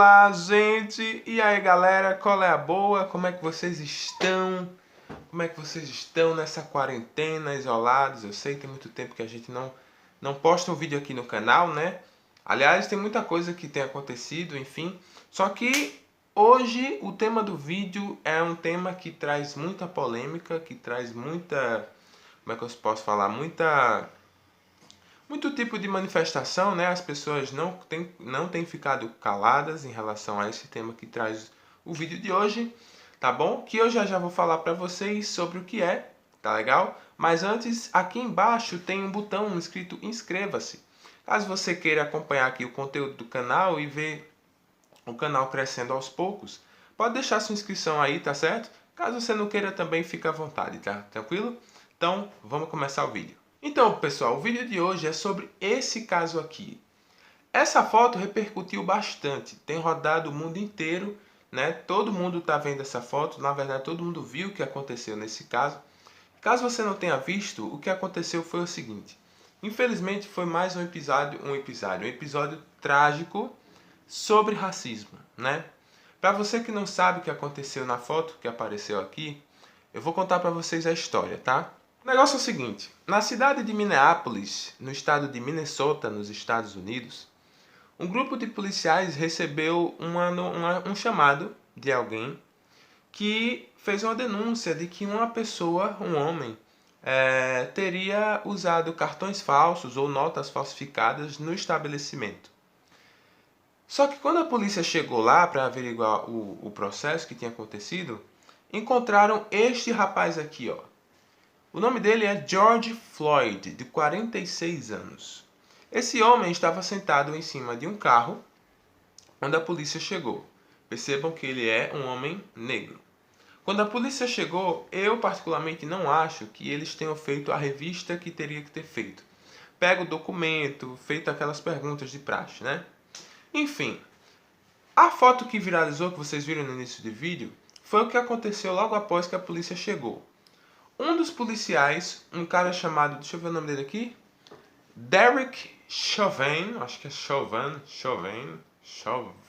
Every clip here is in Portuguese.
Olá, gente! E aí, galera? Qual é a boa? Como é que vocês estão? Como é que vocês estão nessa quarentena, isolados? Eu sei que tem muito tempo que a gente não posta um vídeo aqui no canal, né? Aliás, tem muita coisa que tem acontecido, enfim. Só que hoje o tema do vídeo é um tema que traz muita polêmica, que traz muita... Como é que eu posso falar? Muito tipo de manifestação, né? As pessoas não têm ficado caladas em relação a esse tema que traz o vídeo de hoje, tá bom? Que eu já vou falar para vocês sobre o que é, tá legal? Mas antes, aqui embaixo tem um botão escrito inscreva-se. Caso você queira acompanhar aqui o conteúdo do canal e ver o canal crescendo aos poucos, pode deixar sua inscrição aí, tá certo? Caso você não queira também, fica à vontade, tá? Tranquilo? Então, vamos começar o vídeo. Então, pessoal, o vídeo de hoje é sobre esse caso aqui. Essa foto repercutiu bastante, tem rodado o mundo inteiro, né? Todo mundo está vendo essa foto, na verdade todo mundo viu o que aconteceu nesse caso. Caso você não tenha visto, o que aconteceu foi o seguinte. Infelizmente foi mais um episódio trágico sobre racismo, né? Para você que não sabe o que aconteceu na foto que apareceu aqui, eu vou contar para vocês a história, tá? O negócio é o seguinte, na cidade de Minneapolis, no estado de Minnesota, nos Estados Unidos, um grupo de policiais recebeu um chamado de alguém que fez uma denúncia de que uma pessoa, um homem, teria usado cartões falsos ou notas falsificadas no estabelecimento. Só que quando a polícia chegou lá para averiguar o processo que tinha acontecido, encontraram este rapaz aqui, ó. O nome dele é George Floyd, de 46 anos. Esse homem estava sentado em cima de um carro quando a polícia chegou. Percebam que ele é um homem negro. Quando a polícia chegou, eu particularmente não acho que eles tenham feito a revista que teria que ter feito. Pega o documento, feito aquelas perguntas de praxe, né? Enfim, a foto que viralizou, que vocês viram no início do vídeo, foi o que aconteceu logo após que a polícia chegou. Um dos policiais, um cara chamado, deixa eu ver o nome dele aqui, Derek Chauvin, acho que é Chauvin,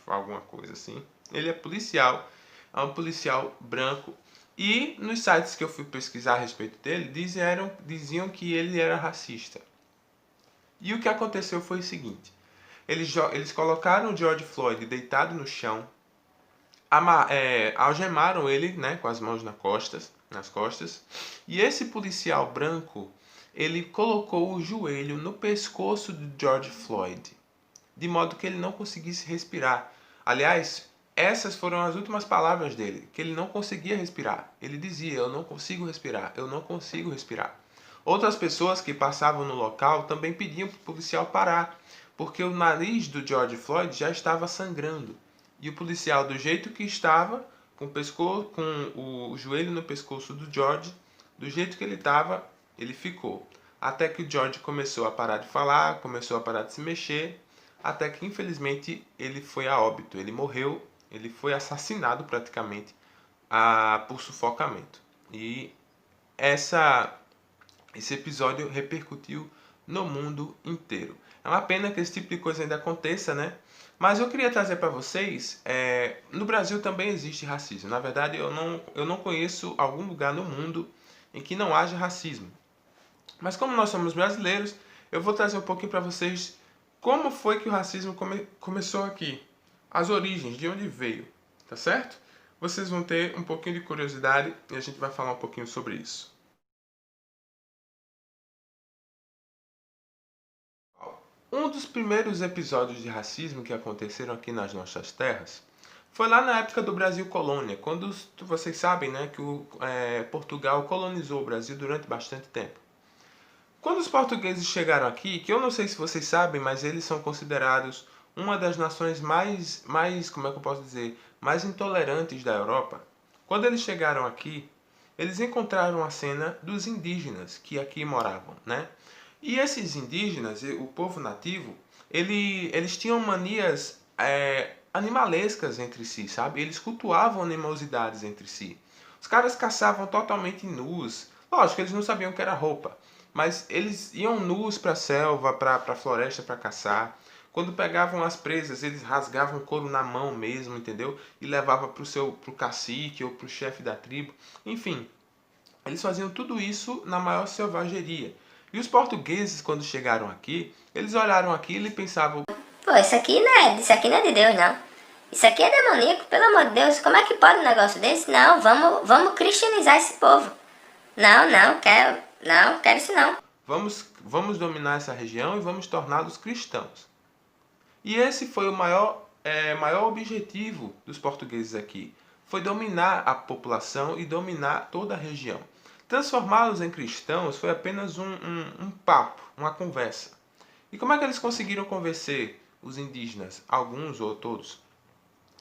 alguma coisa assim. Ele é um policial branco. E nos sites que eu fui pesquisar a respeito dele, diziam que ele era racista. E o que aconteceu foi o seguinte, eles colocaram o George Floyd deitado no chão, algemaram ele, né, com as mãos nas costas, e esse policial branco, ele colocou o joelho no pescoço de George Floyd, de modo que ele não conseguisse respirar. Aliás, essas foram as últimas palavras dele, que ele não conseguia respirar. Ele dizia, eu não consigo respirar, eu não consigo respirar. Outras pessoas que passavam no local também pediam para o policial parar, porque o nariz do George Floyd já estava sangrando. E o policial, do jeito que estava, com o joelho no pescoço do George, do jeito que ele estava, ele ficou. Até que o George começou a parar de falar, começou a parar de se mexer, até que infelizmente ele foi a óbito. Ele morreu, ele foi assassinado praticamente por sufocamento. E esse episódio repercutiu no mundo inteiro. É uma pena que esse tipo de coisa ainda aconteça, né? Mas eu queria trazer para vocês, no Brasil também existe racismo. Na verdade, eu não conheço algum lugar no mundo em que não haja racismo. Mas como nós somos brasileiros, eu vou trazer um pouquinho para vocês como foi que o racismo começou aqui. As origens, de onde veio, tá certo? Vocês vão ter um pouquinho de curiosidade e a gente vai falar um pouquinho sobre isso. Um dos primeiros episódios de racismo que aconteceram aqui nas nossas terras foi lá na época do Brasil colônia, quando vocês sabem, né, que Portugal colonizou o Brasil durante bastante tempo. Quando os portugueses chegaram aqui, que eu não sei se vocês sabem, mas eles são considerados uma das nações como é que eu posso dizer, mais intolerantes da Europa. Quando eles chegaram aqui, eles encontraram a cena dos indígenas que aqui moravam, né? E esses indígenas, o povo nativo, eles tinham manias animalescas entre si, sabe? Eles cultuavam animosidades entre si. Os caras caçavam totalmente nus. Lógico, eles não sabiam o que era roupa, mas eles iam nus para a selva, para a floresta para caçar. Quando pegavam as presas, eles rasgavam o couro na mão mesmo, entendeu? E levavam pro cacique ou pro chefe da tribo. Enfim, eles faziam tudo isso na maior selvageria. E os portugueses, quando chegaram aqui, eles olharam aquilo e pensavam: pô, isso aqui não é de Deus, não. Isso aqui é demoníaco, pelo amor de Deus. Como é que pode um negócio desse? Não, vamos cristianizar esse povo. Não, quero isso não. vamos dominar essa região e vamos torná-los cristãos. E esse foi o maior objetivo dos portugueses aqui. Foi dominar a população e dominar toda a região. Transformá-los em cristãos foi apenas um papo, uma conversa. E como é que eles conseguiram convencer os indígenas, alguns ou todos?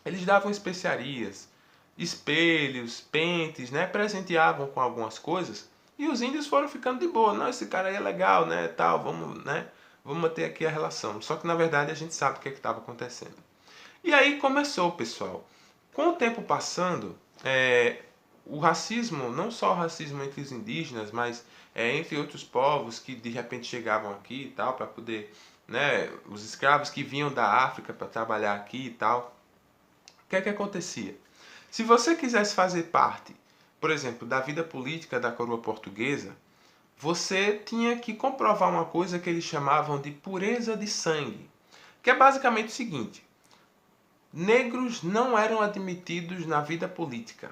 Eles davam especiarias, espelhos, pentes, né? Presenteavam com algumas coisas. E os índios foram ficando de boa. Não, esse cara aí é legal, né? Tal, vamos, né? Vamos manter aqui a relação. Só que na verdade a gente sabe o que estava acontecendo. E aí começou, pessoal. Com o tempo passando, o racismo, não só o racismo entre os indígenas, mas entre outros povos que de repente chegavam aqui e tal, para poder, né? Os escravos que vinham da África para trabalhar aqui e tal. O que é que acontecia? Se você quisesse fazer parte, por exemplo, da vida política da coroa portuguesa, você tinha que comprovar uma coisa que eles chamavam de pureza de sangue, que é basicamente o seguinte: negros não eram admitidos na vida política.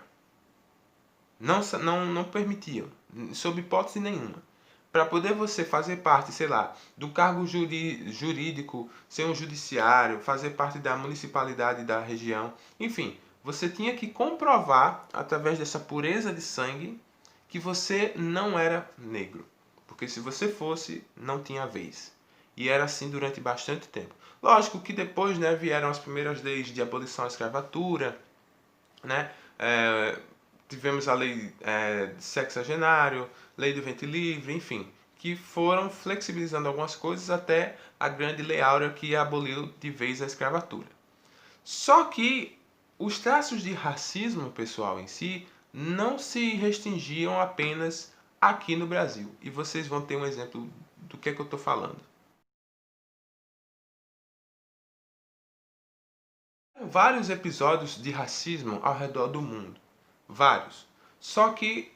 Não permitiam, sob hipótese nenhuma. Para poder você fazer parte, sei lá, do cargo jurídico, ser um judiciário, fazer parte da municipalidade da região, enfim, você tinha que comprovar, através dessa pureza de sangue, que você não era negro. Porque se você fosse, não tinha vez. E era assim durante bastante tempo. Lógico que depois, né, vieram as primeiras leis de abolição à escravatura, né? Tivemos a lei sexagenário, lei do ventre livre, enfim, que foram flexibilizando algumas coisas até a grande lei áurea que aboliu de vez a escravatura. Só que os traços de racismo, pessoal, em si, não se restringiam apenas aqui no Brasil. E vocês vão ter um exemplo do que é que eu estou falando. Vários episódios de racismo ao redor do mundo. Vários. Só que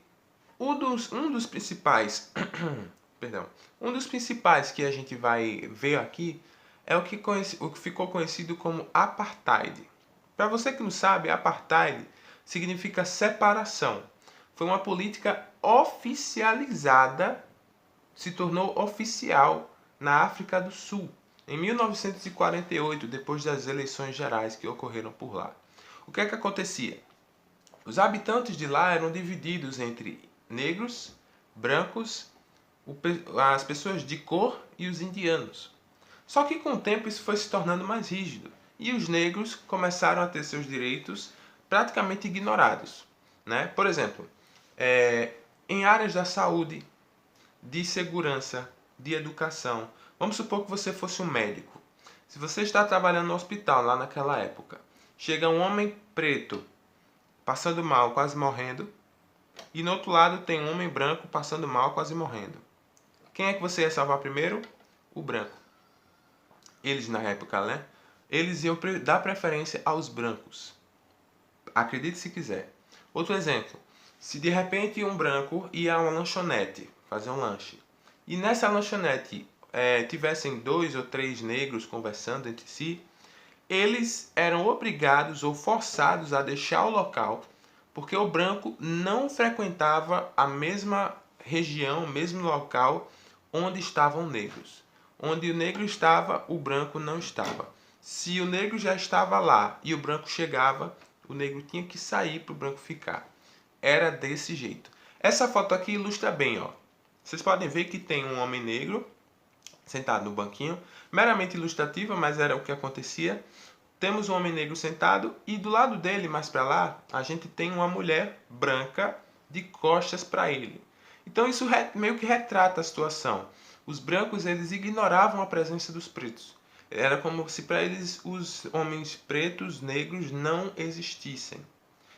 um dos principais, perdão, um dos principais que a gente vai ver aqui é o que ficou conhecido como apartheid. Para você que não sabe, apartheid significa separação. Foi uma política oficializada, se tornou oficial na África do Sul, em 1948, depois das eleições gerais que ocorreram por lá. O que é que acontecia? Os habitantes de lá eram divididos entre negros, brancos, as pessoas de cor e os indianos. Só que com o tempo isso foi se tornando mais rígido e os negros começaram a ter seus direitos praticamente ignorados, né? Por exemplo, em áreas da saúde, de segurança, de educação. Vamos supor que você fosse um médico. Se você está trabalhando no hospital lá naquela época, chega um homem preto passando mal, quase morrendo, e no outro lado tem um homem branco passando mal, quase morrendo. Quem é que você ia salvar primeiro? O branco. Eles, na época, né? Eles iam dar preferência aos brancos. Acredite se quiser. Outro exemplo. Se de repente um branco ia a uma lanchonete fazer um lanche, e nessa lanchonete tivessem 2 ou 3 negros conversando entre si, eles eram obrigados ou forçados a deixar o local, porque o branco não frequentava a mesma região, o mesmo local onde estavam negros. Onde o negro estava, o branco não estava. Se o negro já estava lá e o branco chegava, o negro tinha que sair para o branco ficar. Era desse jeito. Essa foto aqui ilustra bem, ó. Vocês podem ver que tem um homem negro sentado no banquinho, meramente ilustrativa, mas era o que acontecia. Temos um homem negro sentado e do lado dele, mais para lá, a gente tem uma mulher branca de costas para ele. Então isso meio que retrata a situação. Os brancos, eles ignoravam a presença dos pretos. Era como se para eles os homens pretos, negros, não existissem.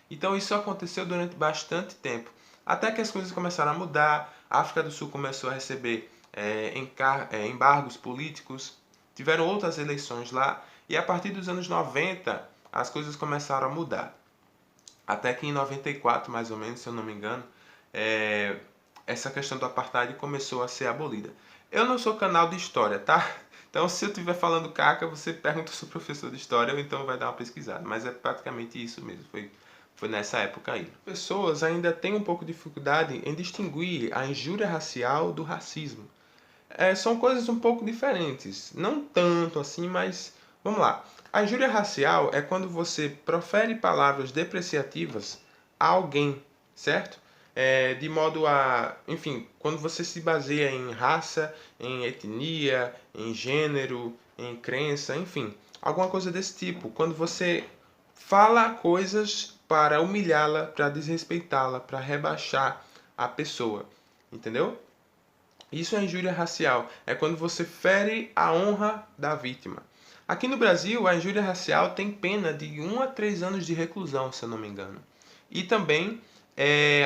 Então isso aconteceu durante bastante tempo. Até que as coisas começaram a mudar, a África do Sul começou a receber embargos políticos, tiveram outras eleições lá, e a partir dos anos 90 as coisas começaram a mudar. Até que em 94, mais ou menos, se eu não me engano, essa questão do apartheid começou a ser abolida. Eu não sou canal de história, tá? Então, se eu estiver falando caca, você pergunta se o professor de história ou então vai dar uma pesquisada. Mas é praticamente isso mesmo, foi nessa época aí. Pessoas ainda têm um pouco de dificuldade em distinguir a injúria racial do racismo. São coisas um pouco diferentes. Não tanto assim, mas vamos lá. A injúria racial é quando você profere palavras depreciativas a alguém, certo? De modo a, enfim, quando você se baseia em raça, em etnia, em gênero, em crença, enfim, alguma coisa desse tipo. Quando você fala coisas para humilhá-la, para desrespeitá-la, para rebaixar a pessoa, entendeu? Isso é injúria racial. É quando você fere a honra da vítima. Aqui no Brasil, a injúria racial tem pena de 1 a 3 anos de reclusão, se eu não me engano. E também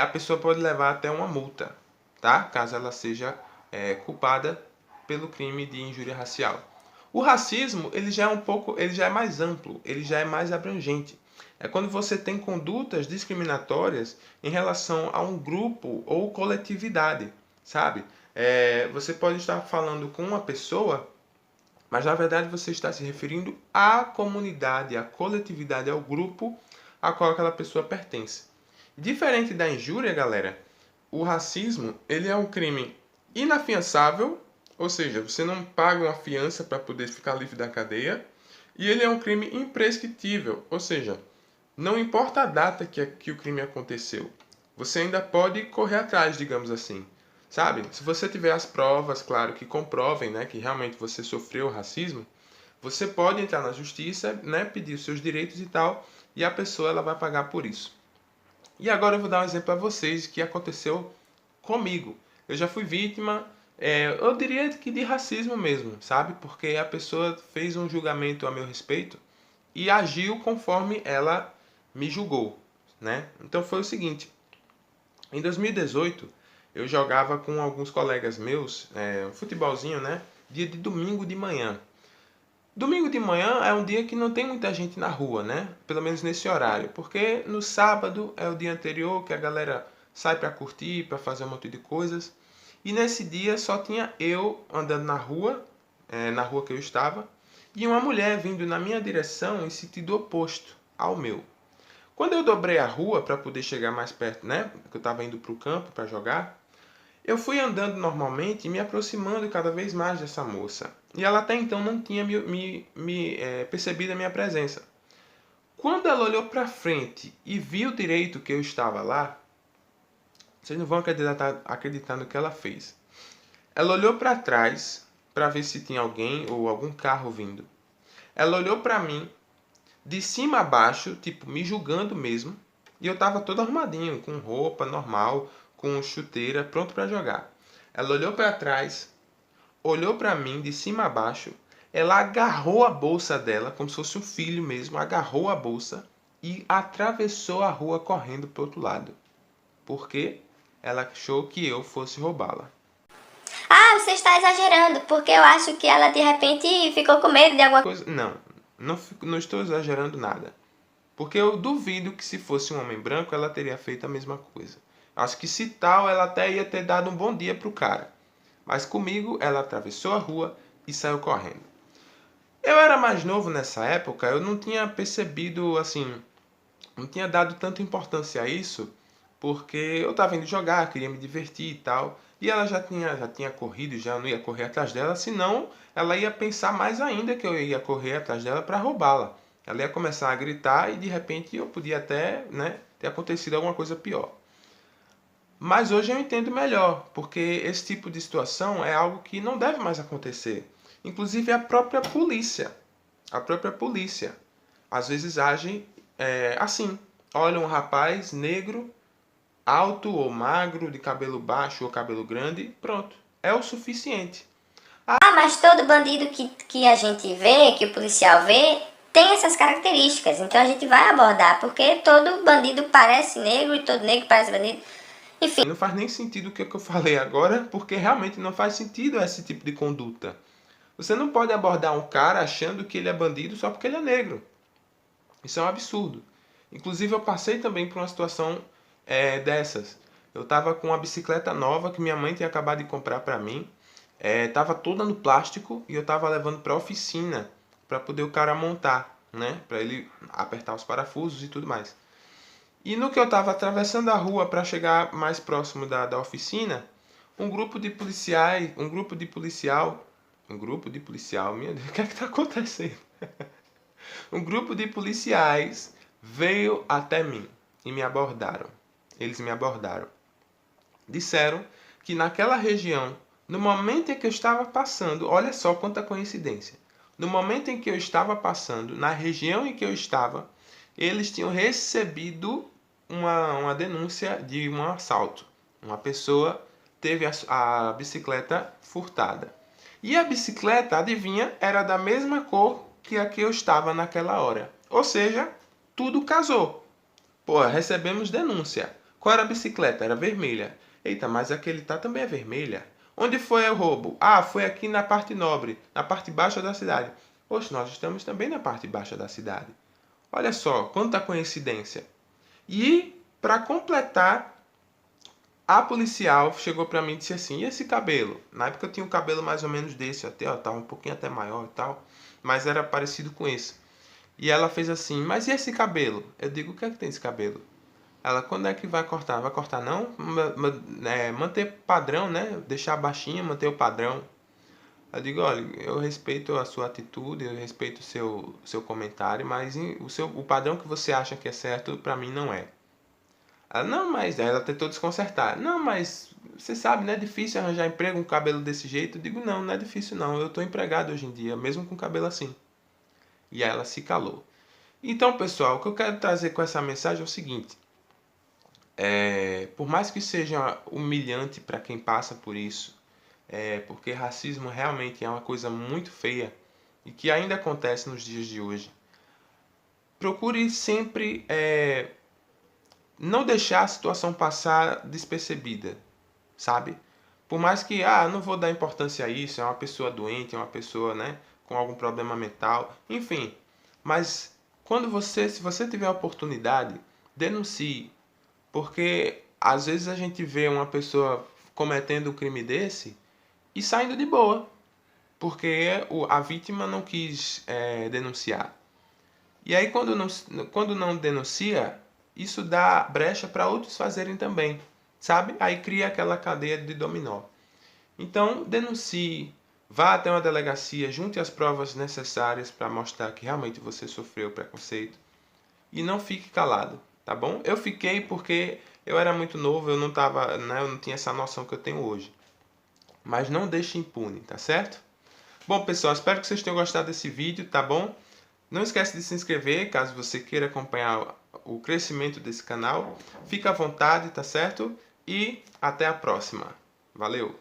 a pessoa pode levar até uma multa, tá? Caso ela seja culpada pelo crime de injúria racial. O racismo, ele já é mais amplo, ele já é mais abrangente. É quando você tem condutas discriminatórias em relação a um grupo ou coletividade, sabe? Você pode estar falando com uma pessoa, mas na verdade você está se referindo à comunidade, à coletividade, ao grupo a qual aquela pessoa pertence. Diferente da injúria, galera, o racismo ele é um crime inafiançável, ou seja, você não paga uma fiança para poder ficar livre da cadeia, e ele é um crime imprescritível, ou seja, não importa a data que o crime aconteceu, você ainda pode correr atrás, digamos assim. Sabe? Se você tiver as provas, claro, que comprovem, né, que realmente você sofreu racismo, você pode entrar na justiça, né, pedir os seus direitos e tal, e a pessoa ela vai pagar por isso. E agora eu vou dar um exemplo a vocês que aconteceu comigo. Eu já fui vítima, eu diria que de racismo mesmo, sabe? Porque a pessoa fez um julgamento a meu respeito e agiu conforme ela me julgou, né? Então foi o seguinte, em 2018 eu jogava com alguns colegas meus, um futebolzinho, né? Dia de domingo de manhã. Domingo de manhã é um dia que não tem muita gente na rua, né? Pelo menos nesse horário, porque no sábado é o dia anterior que a galera sai para curtir, para fazer um monte de coisas. E nesse dia só tinha eu andando na rua que eu estava, e uma mulher vindo na minha direção em sentido oposto ao meu. Quando eu dobrei a rua para poder chegar mais perto, né? Porque eu estava indo para o campo para jogar. Eu fui andando normalmente e me aproximando cada vez mais dessa moça. E ela até então não tinha percebido a minha presença. Quando ela olhou para frente e viu direito que eu estava lá, vocês não vão acreditar no que ela fez. Ela olhou para trás para ver se tinha alguém ou algum carro vindo. Ela olhou para mim de cima a baixo, tipo me julgando mesmo. E eu estava todo arrumadinho, com roupa normal, com chuteira, pronto para jogar. Ela olhou para trás, olhou para mim de cima a baixo, ela agarrou a bolsa dela, como se fosse um filho mesmo, agarrou a bolsa e atravessou a rua correndo para o outro lado. Porque ela achou que eu fosse roubá-la. Ah, você está exagerando, porque eu acho que ela de repente ficou com medo de alguma coisa. Não estou exagerando nada. Porque eu duvido que se fosse um homem branco ela teria feito a mesma coisa. Acho que se tal, ela até ia ter dado um bom dia pro cara. Mas comigo, ela atravessou a rua e saiu correndo. Eu era mais novo nessa época, eu não tinha percebido, assim, não tinha dado tanta importância a isso, porque eu estava indo jogar, queria me divertir e tal. E ela já tinha corrido, já não ia correr atrás dela, senão ela ia pensar mais ainda que eu ia correr atrás dela para roubá-la. Ela ia começar a gritar e de repente eu podia até, né, ter acontecido alguma coisa pior. Mas hoje eu entendo melhor, porque esse tipo de situação é algo que não deve mais acontecer. Inclusive a própria polícia, às vezes age assim. Olha um rapaz negro, alto ou magro, de cabelo baixo ou cabelo grande, pronto, é o suficiente. Ah, mas todo bandido que a gente vê, que o policial vê, tem essas características. Então a gente vai abordar, porque todo bandido parece negro e todo negro parece bandido. Enfim. Não faz nem sentido o que eu falei agora, porque realmente não faz sentido esse tipo de conduta. Você não pode abordar um cara achando que ele é bandido só porque ele é negro. Isso é um absurdo. Inclusive, eu passei também por uma situação dessas. Eu estava com uma bicicleta nova que minha mãe tinha acabado de comprar para mim. Estava toda no plástico e eu estava levando para a oficina para poder o cara montar, né? Para ele apertar os parafusos e tudo mais. E no que eu estava atravessando a rua para chegar mais próximo da oficina, um grupo de policial, meu Deus, o que é que está acontecendo? Um grupo de policiais veio até mim e me abordaram. Eles me abordaram. Disseram que naquela região, no momento em que eu estava passando, olha só quanta coincidência. No momento em que eu estava passando, na região em que eu estava, eles tinham recebido uma denúncia de um assalto. Uma pessoa teve a bicicleta furtada. E a bicicleta, adivinha, era da mesma cor que a que eu estava naquela hora. Ou seja, tudo casou. Pô, recebemos denúncia. Qual era a bicicleta? Era vermelha. Eita, mas aquele tá também é vermelha. Onde foi o roubo? Ah, foi aqui na parte nobre, na parte baixa da cidade. Poxa, nós estamos também na parte baixa da cidade. Olha só, quanta coincidência. E, para completar, a policial chegou para mim e disse assim, e esse cabelo? Na época eu tinha um cabelo mais ou menos desse, até, ó, tava um pouquinho até maior e tal, mas era parecido com esse. E ela fez assim, mas e esse cabelo? Eu digo, o que é que tem esse cabelo? Ela, quando é que vai cortar? Vai cortar não? Manter padrão, né? Deixar baixinho, manter o padrão. Eu digo, olha, eu respeito a sua atitude, eu respeito o seu comentário, mas o padrão que você acha que é certo, pra mim não é. Ela, não, mas ela tentou desconcertar. Não, mas você sabe, não é difícil arranjar emprego com cabelo desse jeito? Eu digo, não, não é difícil não. Eu tô empregado hoje em dia, mesmo com cabelo assim. E aí ela se calou. Então, pessoal, o que eu quero trazer com essa mensagem é o seguinte. Por mais que seja humilhante para quem passa por isso, porque racismo realmente é uma coisa muito feia e que ainda acontece nos dias de hoje, procure sempre não deixar a situação passar despercebida, sabe? Por mais que, não vou dar importância a isso, é uma pessoa doente, é uma pessoa, né, com algum problema mental, enfim. Mas se você tiver a oportunidade, denuncie. Porque às vezes a gente vê uma pessoa cometendo um crime desse e saindo de boa, porque a vítima não quis denunciar. E aí quando não denuncia, isso dá brecha para outros fazerem também, sabe? Aí cria aquela cadeia de dominó. Então denuncie, vá até uma delegacia, junte as provas necessárias para mostrar que realmente você sofreu preconceito e não fique calado, tá bom? Eu fiquei porque eu era muito novo, eu não tava, né, eu não tinha essa noção que eu tenho hoje. Mas não deixe impune, tá certo? Bom, pessoal, espero que vocês tenham gostado desse vídeo, tá bom? Não esquece de se inscrever, caso você queira acompanhar o crescimento desse canal. Fica à vontade, tá certo? E até a próxima. Valeu!